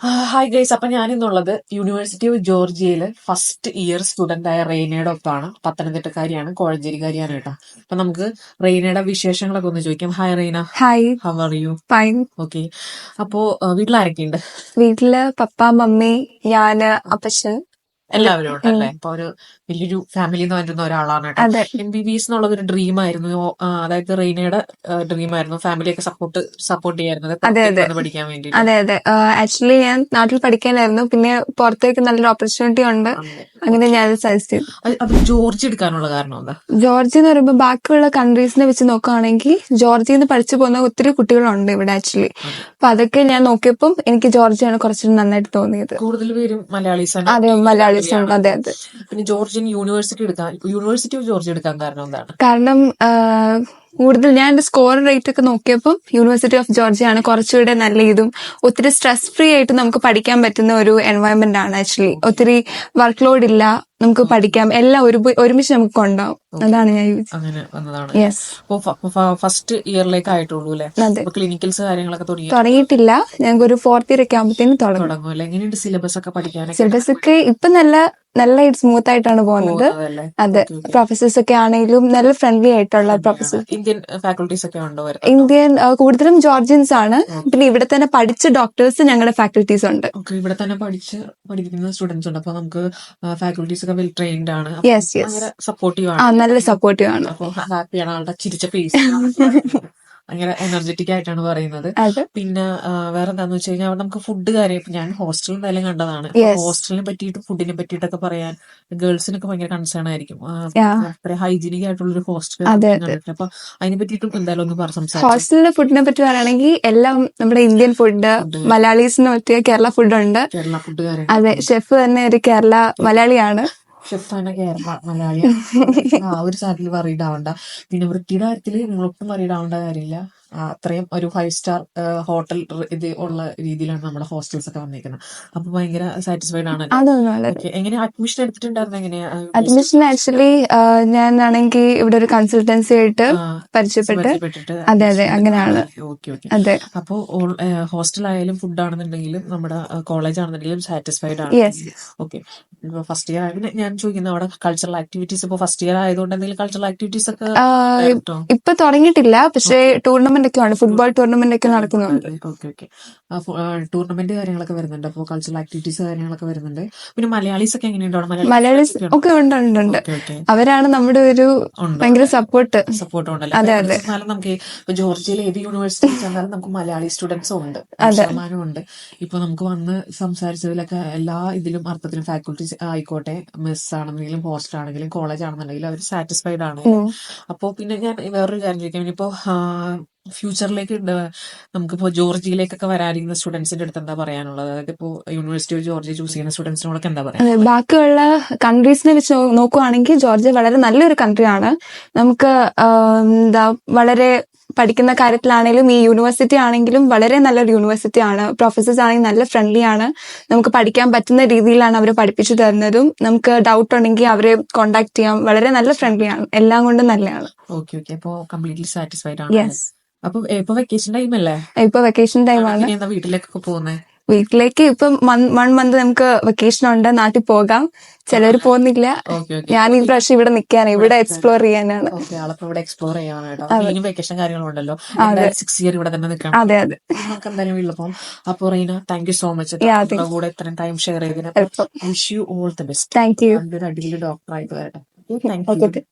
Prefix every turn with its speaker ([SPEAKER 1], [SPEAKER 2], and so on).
[SPEAKER 1] Hi guys, അപ്പൊ ഞാനിന്നുള്ളത് university of ജോർജിയയില് ഫസ്റ്റ് ഇയർ സ്റ്റുഡന്റ് ആയ റെയ്നയുടെ ഒപ്പമാണ്. പത്തനംതിട്ടക്കാരിയാണ്, കോഴഞ്ചേരിക്കാരിയാണ് കേട്ടോ. അപ്പൊ നമുക്ക് റെയ്നയുടെ വിശേഷങ്ങളൊക്കെ ഒന്ന് ചോദിക്കാം. Hi Raina,
[SPEAKER 2] hi,
[SPEAKER 1] how are you?
[SPEAKER 2] Fine.
[SPEAKER 1] Okay. അപ്പോ വീട്ടിലാരൊക്കെയുണ്ട്?
[SPEAKER 2] വീട്ടില് പപ്പ, മമ്മി, ഞാന്, അപ്പച്ചൻ.
[SPEAKER 1] എല്ലാവരും ഉണ്ടല്ലേ? അപ്പൊ ഒരു വലിയൊരു ഫാമിലി എന്ന് വരുന്ന ഒരാളാണ് കേട്ടോ.
[SPEAKER 2] അതെ
[SPEAKER 1] MBBS എന്നുള്ളത് ഒരു ഡ്രീം ആയിരുന്നു. അതായത് റെയ്നയുടെ ഡ്രീം ആയിരുന്നു. ഫാമിലിയൊക്കെ സപ്പോർട്ട് ചെയ്യായിരുന്നത്
[SPEAKER 2] അതെ
[SPEAKER 1] പുറത്തേക്ക്
[SPEAKER 2] അതെ
[SPEAKER 1] വന്ന് പഠിക്കാൻ വേണ്ടിയിട്ട്.
[SPEAKER 2] അതെ അതെ ആക്ച്വലി ഞാൻ നാട്ടിൽ പഠിക്കാനായിരുന്നു. പിന്നെ പുറത്തേക്ക് നല്ലൊരു ഓപ്പർച്യൂണിറ്റി ഉണ്ട്, അങ്ങനെ ഞാൻ സജസ്റ്റ് ചെയ്തു.
[SPEAKER 1] അത് ജോർജ് എടുക്കാനുള്ള കാരണം എന്താ?
[SPEAKER 2] ജോർജിയ എന്ന് പറയുമ്പോൾ ബാക്കിയുള്ള കൺട്രീസിനെ വെച്ച് നോക്കുകയാണെങ്കിൽ ജോർജിയയിൽ നിന്ന് പഠിച്ചു പോകുന്ന ഒത്തിരി കുട്ടികളുണ്ട് ഇവിടെ ആക്ച്വലി. അപ്പൊ അതൊക്കെ ഞാൻ നോക്കിയപ്പം എനിക്ക് ജോർജിയാണ് കുറച്ചുകൂടി നന്നായിട്ട് തോന്നിയത്.
[SPEAKER 1] കൂടുതൽ പേരും മലയാളീസാണ്.
[SPEAKER 2] അതെ, മലയാളീസ് ഉണ്ട്. അതെ അതെ.
[SPEAKER 1] പിന്നെ ജോർജിയൻ യൂണിവേഴ്സിറ്റി ഓഫ് ജോർജിയ എടുക്കാൻ കാരണം എന്താണ്?
[SPEAKER 2] കാരണം കൂടുതൽ ഞാൻ എന്റെ സ്കോർ റേറ്റ് ഒക്കെ നോക്കിയപ്പോൾ യൂണിവേഴ്സിറ്റി ഓഫ് ജോർജിയ ആണ് കുറച്ചുകൂടെ നല്ല ഇതും ഒത്തിരി സ്ട്രെസ് ഫ്രീ ആയിട്ട് നമുക്ക് പഠിക്കാൻ പറ്റുന്ന ഒരു എൻവയോൺമെന്റ് ആണ് ആക്ച്വലി. ഒത്തിരി വർക്ക് ലോഡ് ഇല്ല, നമുക്ക് പഠിക്കാം, എല്ലാം ഒരുമിച്ച് നമുക്ക് കൊണ്ടുപോകും. അതാണ് ഞാൻ
[SPEAKER 1] അങ്ങനെ വന്നതാണ്.
[SPEAKER 2] യെസ്.
[SPEAKER 1] ഫസ്റ്റ് ഇയറിലേക്ക് ആയിട്ടുള്ളൂ അല്ലെ?
[SPEAKER 2] അതെ,
[SPEAKER 1] ക്ലിനിക്കൽസ് കാര്യങ്ങളൊക്കെ
[SPEAKER 2] തുടങ്ങിയിട്ടില്ല. ഞങ്ങൾക്ക് ഒരു 4th ഇയർ ഒക്കെ ആകുമ്പോഴത്തേനും
[SPEAKER 1] തുടങ്ങും അല്ലെ? എങ്ങനെയുണ്ട് സിലബസ് ഒക്കെ പഠിക്കാനൊക്കെ?
[SPEAKER 2] സിലബസ് ഒക്കെ ഇപ്പൊ നല്ല സ്മൂത്ത് ആയിട്ടാണ് പോകുന്നത്. അതെ, പ്രൊഫസേഴ്സ് ഒക്കെ ആണെങ്കിലും നല്ല ഫ്രണ്ട്ലി ആയിട്ടുള്ള പ്രൊഫസേഴ്സ്.
[SPEAKER 1] ഇന്ത്യൻ ഫാക്കൽറ്റീസ് ഒക്കെ ഉണ്ടോ?
[SPEAKER 2] ഇന്ത്യൻ കൂടുതലും ജോർജിയൻസ് ആണ്. പിന്നെ ഇവിടെ തന്നെ പഠിച്ച ഡോക്ടേഴ്സ് ഞങ്ങളുടെ ഫാക്കൽറ്റീസ് ഉണ്ട്.
[SPEAKER 1] ഇവിടെ തന്നെ പഠിക്കുന്ന സ്റ്റുഡൻസ് ഉണ്ട്. അപ്പൊ നമുക്ക് ഫാക്കൽറ്റീസ് ഒക്കെ വെൽ ട്രെയിൻഡ് ആണ്.
[SPEAKER 2] യെസ് യെസ്,
[SPEAKER 1] സപ്പോർട്ടീവ് ആണ്.
[SPEAKER 2] നല്ല സപ്പോർട്ടീവ് ആണ്.
[SPEAKER 1] അപ്പൊ ഹാപ്പിയാണ്, ആളുടെ ചിരിച്ച ഫേസ് ഭയങ്കര എനർജറ്റിക് ആയിട്ടാണ് പറയുന്നത്. പിന്നെ വേറെ എന്താന്ന് വെച്ച് കഴിഞ്ഞാൽ നമുക്ക് ഫുഡ് കാര്യം ഇപ്പൊ ഞാൻ ഹോസ്റ്റലിൽ എന്തായാലും കണ്ടതാണ്. ഹോസ്റ്റലിനെ പറ്റിയിട്ടും ഫുഡിനെ പറ്റിയിട്ടൊക്കെ പറയാൻ ഗേൾസിനൊക്കെ ഭയങ്കര കൺസേൺ ആയിരിക്കും. അത്ര ഹൈജീനിക് ആയിട്ടുള്ള ഒരു ഹോസ്റ്റൽ കണ്ടിട്ടുണ്ട്. അപ്പൊ അതിനെ പറ്റിയിട്ടും എന്തായാലും ഒന്ന് സംസാരിക്കാം.
[SPEAKER 2] ഹോസ്റ്റലിലെ ഫുഡിനെ പറ്റി പറയുകയാണെങ്കിൽ എല്ലാം നമ്മുടെ ഇന്ത്യൻ ഫുഡ്, മലയാളീസിന് പറ്റിയ കേരള ഫുഡ് ഉണ്ട്.
[SPEAKER 1] കേരള ഫുഡ് കാര്യം.
[SPEAKER 2] അതെ, ഷെഫ് തന്നെ ഒരു കേരള മലയാളിയാണ്.
[SPEAKER 1] ഷെഫാണ് കേരള മലയാളി. ആ ഒരു സാധനത്തിൽ വറീഡ് ആവണ്ട. പിന്നെ വൃത്തിയുടെ കാര്യത്തിൽ നിങ്ങളൊട്ടും വറീഡ് ആവേണ്ട കാര്യമില്ല. അത്രയും ഒരു 5 സ്റ്റാർ ഹോട്ടൽ ഇത് ഉള്ള രീതിയിലാണ് നമ്മുടെ ഹോസ്റ്റൽസ് ഒക്കെ വന്നിരിക്കുന്നത്. അപ്പൊ ഭയങ്കര സാറ്റിസ്ഫൈഡ് ആണ്. എങ്ങനെ അഡ്മിഷൻ എടുത്തിട്ടുണ്ടായിരുന്നു? എങ്ങനെയാ
[SPEAKER 2] അഡ്മിഷൻ? ആക്ച്വലി ഞാനാണെങ്കിൽ ഇവിടെ ഒരു കൺസൾട്ടൻസി ആയിട്ട് പരിചയപ്പെട്ട്. അതെ അതെ, അങ്ങനെയാണ്. അതെ.
[SPEAKER 1] അപ്പോ ഹോസ്റ്റൽ ആയാലും ഫുഡ് ആണെന്നുണ്ടെങ്കിലും നമ്മുടെ കോളേജ് ആണെന്നുണ്ടെങ്കിലും സാറ്റിസ്ഫൈഡ് ആണ്. ഓക്കെ. ഫസ്റ്റ് ഇയർ ആയിരുന്നു ഞാൻ ചോദിക്കുന്നത്, അവിടെ കൾച്ചറൽ ആക്ടിവിറ്റീസ് ഇപ്പൊ ഫസ്റ്റ് ഇയർ ആയതുകൊണ്ട് എന്തെങ്കിലും കൾച്ചറൽ ആക്ടിവിറ്റീസ് ഒക്കെ
[SPEAKER 2] ഇപ്പൊ തുടങ്ങിയിട്ടില്ല, പക്ഷേ ടൂർണമെന്റ് ഒക്കെ ആണ്, ഫുട്ബോൾ ടൂർണമെന്റ് ഒക്കെ നടക്കുന്നുണ്ട്.
[SPEAKER 1] ഓക്കെ. ടൂർണമെന്റ് കാര്യങ്ങളൊക്കെ വരുന്നുണ്ട്. അപ്പോൾ കൾച്ചറൽ ആക്ടിവിറ്റീസ് കാര്യങ്ങളൊക്കെ വരുന്നുണ്ട്. പിന്നെ മലയാളീസ് ഒക്കെ എങ്ങനെയുണ്ടോ?
[SPEAKER 2] മലയാളീസ് ഒക്കെ ഉണ്ട്. അവരാണ് നമ്മുടെ ഒരു ഭയങ്കര സപ്പോർട്ട്
[SPEAKER 1] ഉണ്ടല്ലോ. അതെ അതെ. എന്നാലും നമുക്ക് ജോർജിയയിൽ ഏത് യൂണിവേഴ്സിറ്റി ചെന്നാലും നമുക്ക് മലയാളി സ്റ്റുഡൻസും ഉണ്ട്, ശതമാനം ഉണ്ട്. ഇപ്പൊ നമുക്ക് വന്ന് സംസാരിച്ചതിലൊക്കെ എല്ലാ ഇതിലും അർത്ഥത്തിലും ഫാക്കൽറ്റീസ് ആയിക്കോട്ടെ, മെസ് ആണെന്നെങ്കിലും ഹോസ്റ്റൽ ആണെങ്കിലും കോളേജ് ആണെന്നുണ്ടെങ്കിലും അവർ സാറ്റിസ്ഫൈഡ് ആണ്. അപ്പോ പിന്നെ ഞാൻ വേറൊരു കാര്യം ചോദിക്കാം. ഇനിയിപ്പോ ഫ്യൂച്ചറിലേക്ക് നമുക്കിപ്പോ ജോർജിയയിലേക്കൊക്കെ വരാനിരിക്കുന്ന സ്റ്റുഡൻസിന്റെ അടുത്ത് എന്താ പറയാനുള്ളത്? അതായത് ഇപ്പോ യൂണിവേഴ്സിറ്റി ഓഫ് ജോർജിയ ചൂസ് ചെയ്യുന്ന സ്റ്റുഡൻസിനോടൊക്കെ എന്താ പറയാ?
[SPEAKER 2] ബാക്കിയുള്ള കൺട്രീസിനെ വെച്ച് നോക്കുവാണെങ്കിൽ ജോർജിയ വളരെ നല്ലൊരു കൺട്രിയാണ്. നമുക്ക് വളരെ പഠിക്കുന്ന കാര്യത്തിലാണെങ്കിലും ഈ യൂണിവേഴ്സിറ്റി ആണെങ്കിലും വളരെ നല്ലൊരു യൂണിവേഴ്സിറ്റി ആണ്. പ്രൊഫസേഴ്സ് ആണെങ്കിൽ നല്ല ഫ്രണ്ട്ലി ആണ്. നമുക്ക് പഠിക്കാൻ പറ്റുന്ന രീതിയിലാണ് അവർ പഠിപ്പിച്ചു തരുന്നതും. നമുക്ക് ഡൗട്ട് ഉണ്ടെങ്കിൽ അവരെ കോണ്ടാക്ട് ചെയ്യാം. വളരെ നല്ല ഫ്രണ്ട്ലി ആണ്, എല്ലാം കൊണ്ടും നല്ലതാണ്.
[SPEAKER 1] ഓക്കെ. അപ്പോ കംപ്ലീറ്റ്ലി സാറ്റിസ്ഫൈഡ് ആണ്. അപ്പൊ ഇപ്പൊ വെക്കേഷൻ ടൈം അല്ലേ?
[SPEAKER 2] ഇപ്പൊ വെക്കേഷൻ ടൈം ആണ്.
[SPEAKER 1] വീട്ടിലേക്കൊക്കെ പോകുന്നത്?
[SPEAKER 2] വീട്ടിലേക്ക് ഇപ്പം 1 മന്ത് നമുക്ക് വെക്കേഷൻ ഉണ്ട്, നാട്ടിൽ പോകാം. ചിലർ പോകുന്നില്ല. ഞാൻ ഈ പ്രാവശ്യം ഇവിടെ നിൽക്കാനാണ്, ഇവിടെ എക്സ്പ്ലോർ ചെയ്യാനാണ്.
[SPEAKER 1] ഇവിടെ എക്സ്പ്ലോർ ചെയ്യാനായിട്ടോ. വെക്കേഷൻ കാര്യങ്ങളുണ്ടല്ലോ. 6 ഇയർ ഇവിടെ തന്നെ നിൽക്കണം.
[SPEAKER 2] അതെ അതെ.
[SPEAKER 1] നമുക്ക് എന്തായാലും വീട്ടിൽ പോകും. അപ്പൊ Reena, thank you so much കൂടെ ഇത്രയും ടൈം ഷെയർ ചെയ്തതിന്. Wish you all the best.
[SPEAKER 2] Thank you.
[SPEAKER 1] ഒരു അടിപൊളി ഡോക്ടർ ആയിട്ട് വരട്ടെ.
[SPEAKER 2] Thank you.